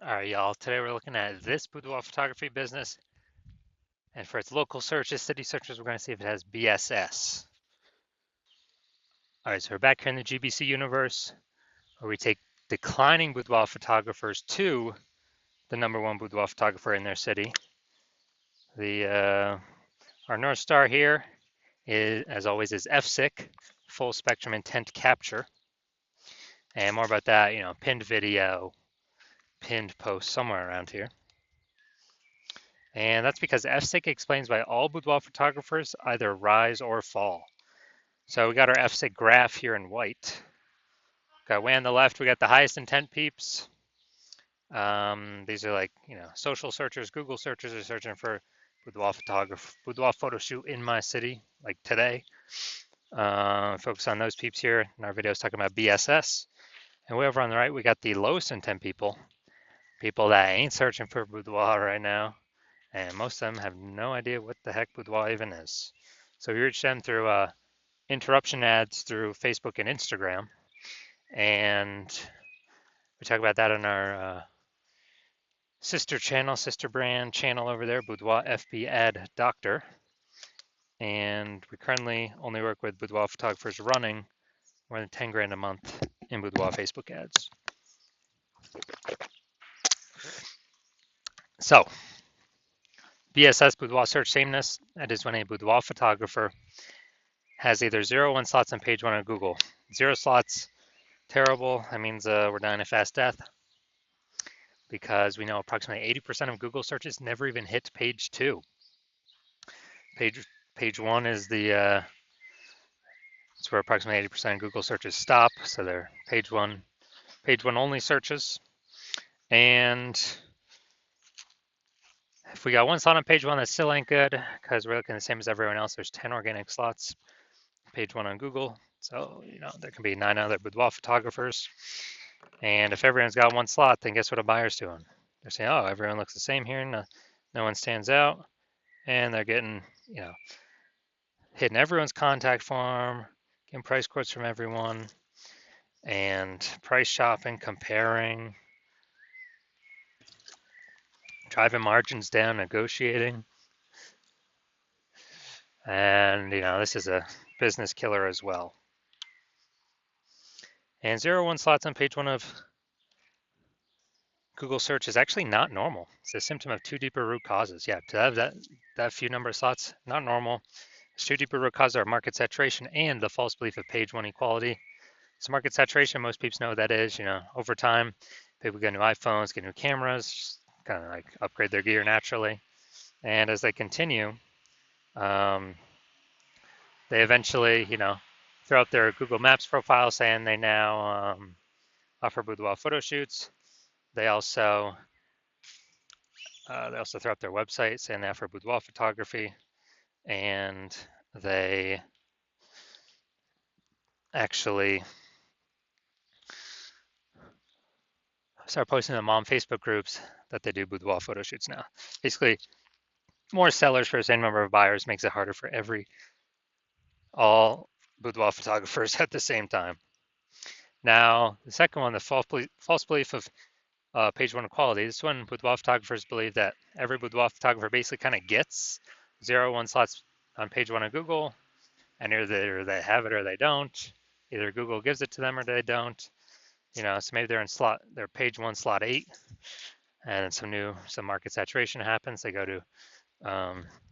All right, y'all. Today we're looking at this boudoir photography business, and for its local searches, city searches, we're going to see if it has BSS. All right, so we're back here in the GBC universe, where we take declining boudoir photographers to the #1 boudoir photographer in their city. Our North Star here is, as always, is FSIC, full spectrum intent capture, and more about that, pinned video, pinned post somewhere around here. And that's because FSIC explains why all boudoir photographers either rise or fall. So we got our FSIC graph here in white. Got way on the left, we got the highest intent peeps. These are like, social searchers, Google searchers are searching for boudoir photo shoot in my city, like today. Focus on those peeps here. And our video is talking about BSS. And way over on the right, we got the lowest intent people that ain't searching for boudoir right now. And most of them have no idea what the heck boudoir even is. So we reach them through interruption ads through Facebook and Instagram. And we talk about that on our sister brand channel over there, Boudoir FB Ad Doctor. And we currently only work with boudoir photographers running more than 10 grand a month in boudoir Facebook ads. So, BSS, boudoir search sameness, that is when a boudoir photographer has either 0 or 1 slots on page 1 on Google. 0 slots, terrible. That means we're dying a fast death, because we know approximately 80% of Google searches never even hit page 2. Page 1 is it's where approximately 80% of Google searches stop, so they're page one only searches. And if we got 1 slot on page 1, that still ain't good, because we're looking the same as everyone else. There's 10 organic slots, page 1 on Google. So, there can be 9 other boudoir photographers. And if everyone's got 1 slot, then guess what a buyer's doing? They're saying, oh, everyone looks the same here, no one stands out. And they're getting, hitting everyone's contact form, getting price quotes from everyone, and price shopping, comparing, driving margins down, negotiating. And, this is a business killer as well. And 0 1 slots on page 1 of Google search is actually not normal. It's a symptom of 2 deeper root causes. Yeah, to have that few number of slots, not normal. There's 2 deeper root causes are market saturation and the false belief of page 1 equality. So market saturation, most people know what that is. Over time, people get new iPhones, get new cameras, kind of like upgrade their gear naturally. And as they continue, they eventually, throw up their Google Maps profile saying they now offer boudoir photo shoots. They also throw up their website saying they offer boudoir photography, and they actually start posting in mom Facebook groups that they do boudoir photo shoots now. Basically, more sellers for the same number of buyers makes it harder for all boudoir photographers at the same time. Now, the second one, the false belief of page 1 equality. This one, boudoir photographers believe that every boudoir photographer basically kind of gets 0 1 slots on page 1 of Google, and either they have it or they don't. Either Google gives it to them or they don't. So maybe they're in they're page 1 slot 8, and some market saturation happens. They go to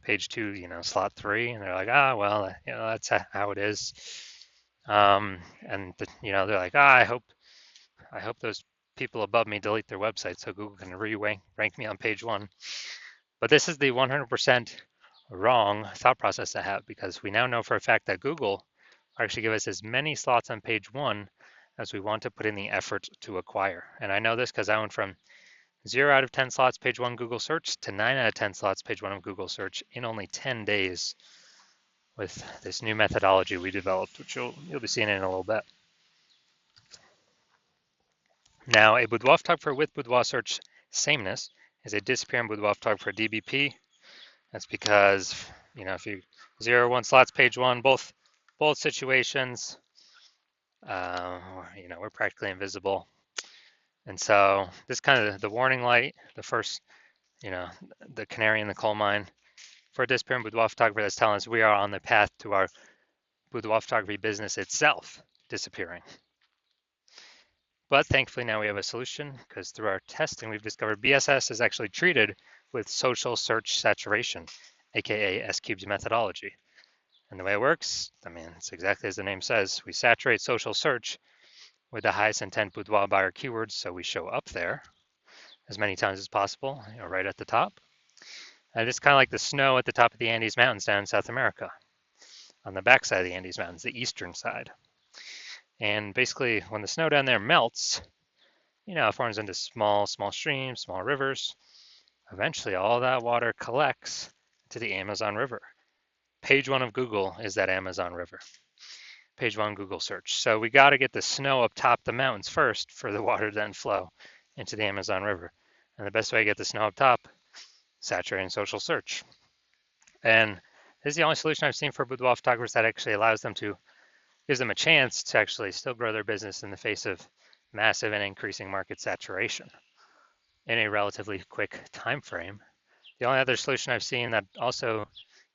page 2, slot 3, and they're like, well, that's how it is. And they're like, I hope those people above me delete their website so Google can rank me on page 1. But this is the 100% wrong thought process to have, because we now know for a fact that Google actually give us as many slots on page 1 as we want to put in the effort to acquire. And I know this because I went from 0 out of 10 slots page 1 Google search to 9 out of 10 slots page 1 of Google search in only 10 days with this new methodology we developed, which you'll be seeing in a little bit. Now, a boudoir photographer with boudoir search sameness is a disappearing boudoir photographer DBP. That's because, if you 0 1 slots page 1, both situations, we're practically invisible. And so this kind of the warning light, the first, the canary in the coal mine for a disappearing boudoir photographer that's telling us we are on the path to our boudoir photography business itself disappearing. But thankfully now we have a solution because through our testing we've discovered BSS is actually treated with social search saturation, aka S-Cube's methodology. And the way it works, it's exactly as the name says. We saturate social search with the highest intent boudoir buyer keywords, so we show up there as many times as possible, right at the top. And it's kind of like the snow at the top of the Andes Mountains down in South America, on the backside of the Andes Mountains, the eastern side. And basically, when the snow down there melts, it forms into small streams, small rivers. Eventually, all that water collects to the Amazon River. Page 1 of Google is that Amazon River. Page 1 Google search. So we got to get the snow up top the mountains first for the water to then flow into the Amazon River. And the best way to get the snow up top, saturating social search. And this is the only solution I've seen for boudoir photographers that actually gives them a chance to actually still grow their business in the face of massive and increasing market saturation in a relatively quick time frame. The only other solution I've seen that also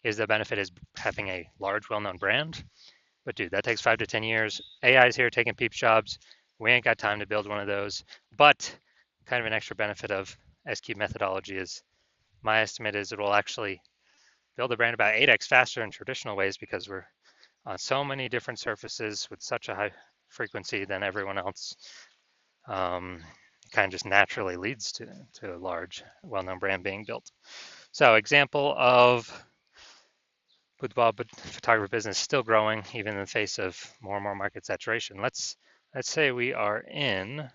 gives the benefit is having a large, well-known brand. But dude, that takes 5 to 10 years. AI is here taking peep jobs. We ain't got time to build one of those. But kind of an extra benefit of S-Cube methodology is my estimate is it will actually build a brand about 8x faster in traditional ways because we're on so many different surfaces with such a high frequency than everyone else. Kind of just naturally leads to a large, well-known brand being built. So example of boudoir photography business still growing even in the face of more and more market saturation. Let's say we are in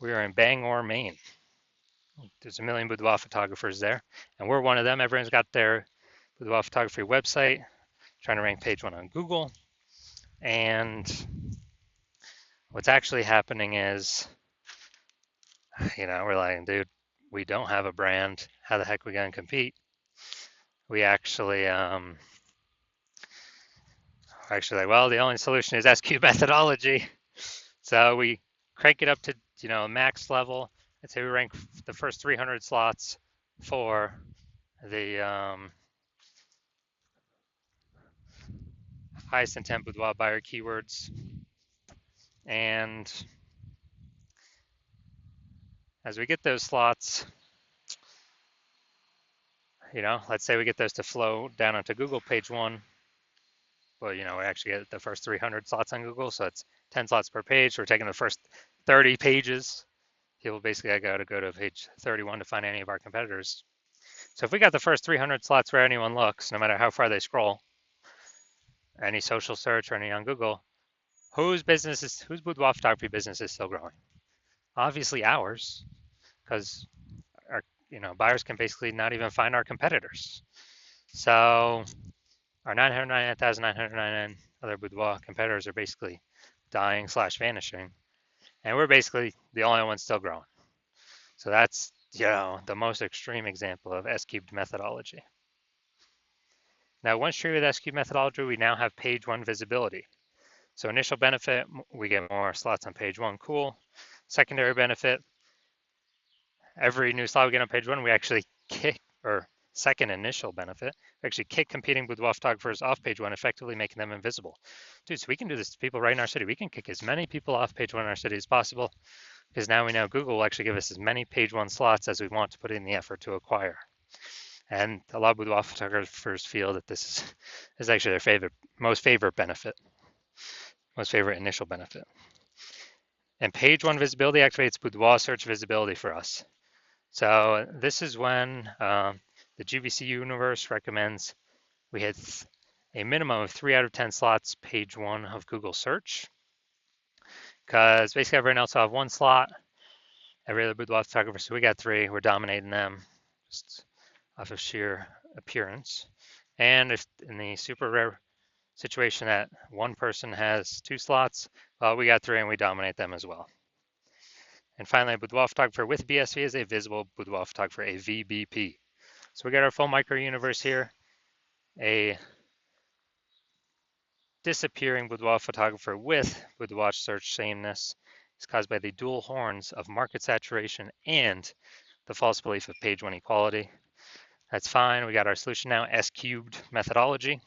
Bangor, Maine. There's a million boudoir photographers there, and we're one of them. Everyone's got their boudoir photography website, trying to rank page 1 on Google. And what's actually happening is, we're like, dude, we don't have a brand. How the heck are we going to compete? We actually, well, the only solution is S-Cube methodology. So we crank it up to, max level. I'd say we rank the first 300 slots for the highest intent boudoir buyer keywords. And as we get those slots, let's say we get those to flow down onto Google page 1. Well, we actually get the first 300 slots on Google, so it's 10 slots per page. We're taking the first 30 pages. People basically got to go to page 31 to find any of our competitors. So if we got the first 300 slots where anyone looks, no matter how far they scroll, any social search or any on Google, whose boudoir photography business is still growing? Obviously ours, because our buyers can basically not even find our competitors. So our 999,999 other boudoir competitors are basically dying / vanishing, and we're basically the only ones still growing. So that's the most extreme example of S-Cubed methodology. Now, once treated with S-Cubed methodology, we now have page 1 visibility. So initial benefit, we get more slots on page 1, cool. Secondary benefit, every new slot we get on page 1, we actually kick, or second initial benefit, we actually kick competing boudoir photographers off page 1, effectively making them invisible. Dude, so we can do this to people right in our city. We can kick as many people off page 1 in our city as possible, because now we know Google will actually give us as many page 1 slots as we want to put in the effort to acquire. And a lot of boudoir photographers feel that this is actually their most favorite initial benefit. And page 1 visibility activates boudoir search visibility for us. So this is when the GVC universe recommends we hit a minimum of 3 out of 10 slots page 1 of Google search, because basically everyone else will have 1 slot, every other boudoir photographer, so we got 3, we're dominating them just off of sheer appearance. And if in the super rare situation that one person has 2 slots, well, we got 3 and we dominate them as well. And finally, a boudoir photographer with BSV is a visible boudoir photographer, a VBP. So we got our full micro universe here, a disappearing boudoir photographer with boudoir search sameness, is caused by the dual horns of market saturation and the false belief of page one equality. That's fine. We got our solution now. S cubed methodology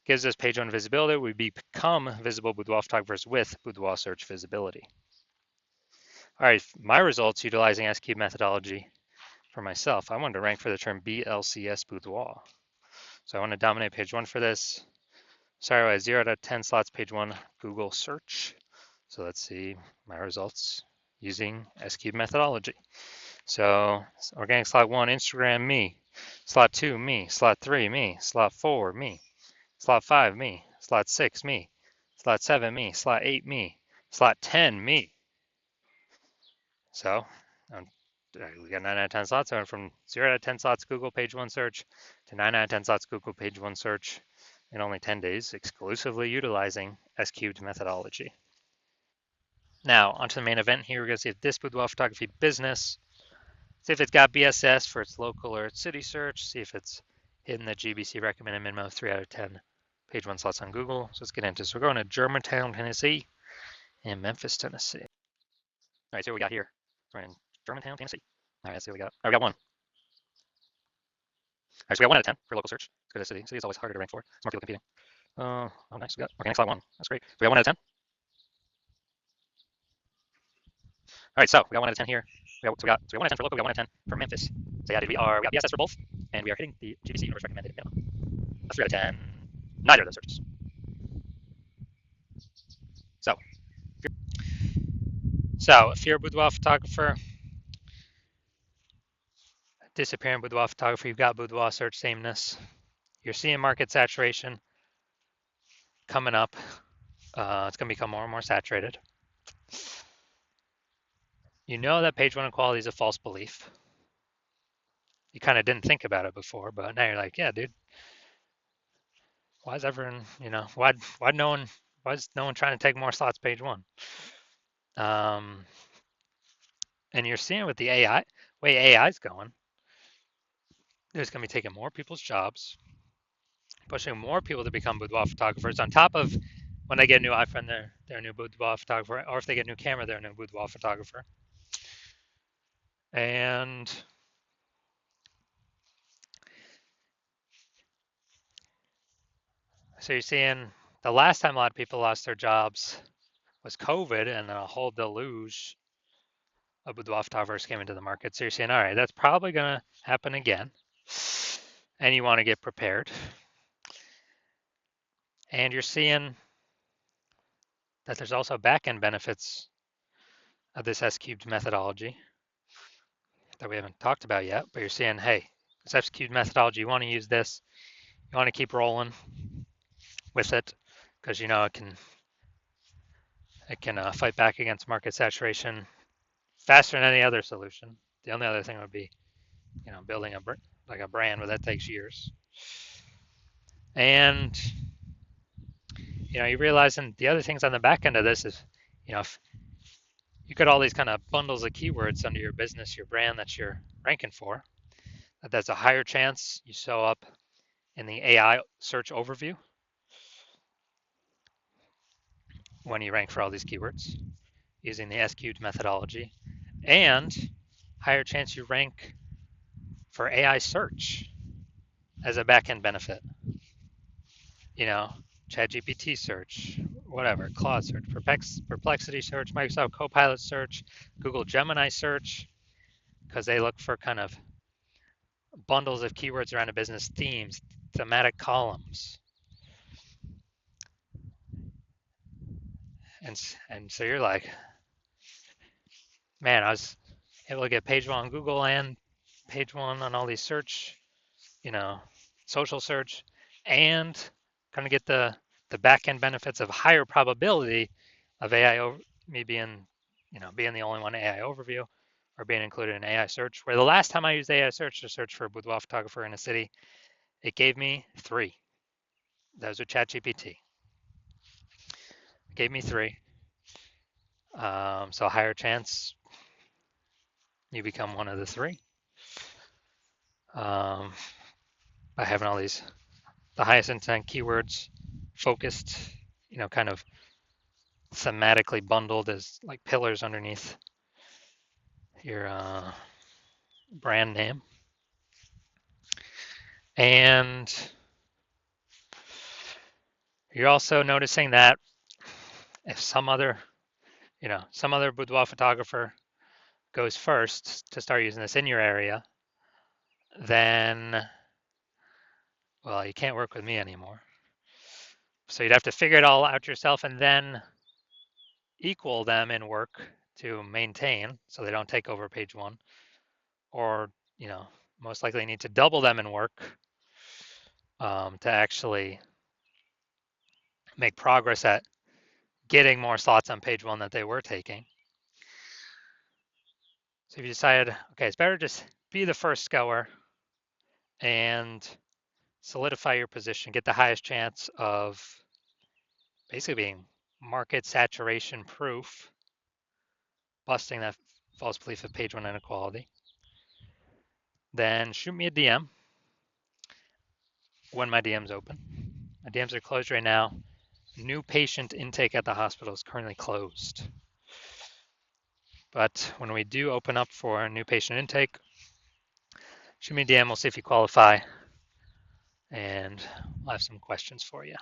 gives us page one visibility. We become visible boudoir photographers with boudoir search visibility. All right, my results utilizing S cubed methodology for myself. I wanted to rank for the term BLCS boudoir. So I want to dominate page one for this. Sorry, I had 0 out of 10 slots, page one, Google search. So let's see my results using S cubed methodology. So organic slot one, Instagram, me. Slot two, me. Slot three, me. Slot four, me. Slot five, me. Slot six, me. Slot seven, me. Slot eight, me. Slot 10, me. So we got 9 out of 10 slots. I went from 0 out of 10 slots Google page one search to 9 out of 10 slots Google page one search in only 10 days, exclusively utilizing S cubed methodology. Now, onto the main event here. We're going to see if this boudoir photography business, see if it's got BSS for its local or its city search, see if it's hitting the GBC recommended minimum of 3 out of 10 page one slots on Google. So let's get into it. So we're going to Germantown, Tennessee, and Memphis, Tennessee. All right, so what we got here. We're in Germantown, Tennessee. All right, let's see what we got. All right, we got one. All right, so we got 1 out of 10 for local search. Let's go to city. City is always harder to rank for. It's more people competing. Oh, nice. We got organic slot one. That's great. So we got 1 out of 10. All right, so we got 1 out of 10 here. We got 1 out of 10 for local. We got 1 out of 10 for Memphis. So yeah, we got BSS for both, and we are hitting the GBC universe recommended minimum. A 3 out of 10. Neither of those searches. So if you're a boudoir photographer, disappearing boudoir photographer, you've got boudoir search sameness. You're seeing market saturation coming up. It's going to become more and more saturated. You know that page one equality is a false belief. You kind of didn't think about it before, but now you're like, yeah, dude. Why is everyone, why is no one trying to take more slots page one? And you're seeing with the way AI is going, there's going to be taking more people's jobs, pushing more people to become boudoir photographers. On top of when they get a new iPhone, they're a new boudoir photographer, or if they get a new camera, they're a new boudoir photographer. And so you're seeing the last time a lot of people lost their jobs was COVID, and then a whole deluge of boudoir photographers came into the market. So you're saying, all right, that's probably going to happen again, and you want to get prepared. And you're seeing that there's also back-end benefits of this S-cubed methodology that we haven't talked about yet, but you're seeing, hey, this S-cubed methodology, you want to use this, you want to keep rolling with it, because you know it can fight back against market saturation faster than any other solution. The only other thing would be, building a brand, but that takes years. And you're realizing the other things on the back end of this is, if you got all these kind of bundles of keywords under your business, your brand that you're ranking for, that's a higher chance you show up in the AI search overview when you rank for all these keywords using the S-cubed methodology, and higher chance you rank for AI search as a back-end benefit. ChatGPT search, whatever, Claude search, Perplexity search, Microsoft Copilot search, Google Gemini search, because they look for kind of bundles of keywords around a business, themes, thematic columns. And so you're like, man, I was able to get page one on Google and page one on all these search, social search, and kind of get the back end benefits of higher probability of AI me being the only one AI overview or being included in AI search. Where the last time I used AI search to search for a boudoir photographer in a city, it gave me 3. Those are ChatGPT. It gave me 3. So higher chance you become one of the 3 by having all these the highest intent keywords focused, kind of thematically bundled as like pillars underneath your brand name. And you're also noticing that if some other boudoir photographer goes first to start using this in your area, then, well, you can't work with me anymore. So you'd have to figure it all out yourself and then equal them in work to maintain so they don't take over page one. Or, most likely need to double them in work to actually make progress at getting more slots on page one that they were taking. So if you decided, okay, it's better just be the first scour and solidify your position, get the highest chance of basically being market saturation proof, busting that false belief of page one inequality, then shoot me a DM when my DM's open. My DMs are closed right now. New patient intake at the hospital is currently closed. But when we do open up for new patient intake, shoot me a DM, we'll see if you qualify, and I'll have some questions for you.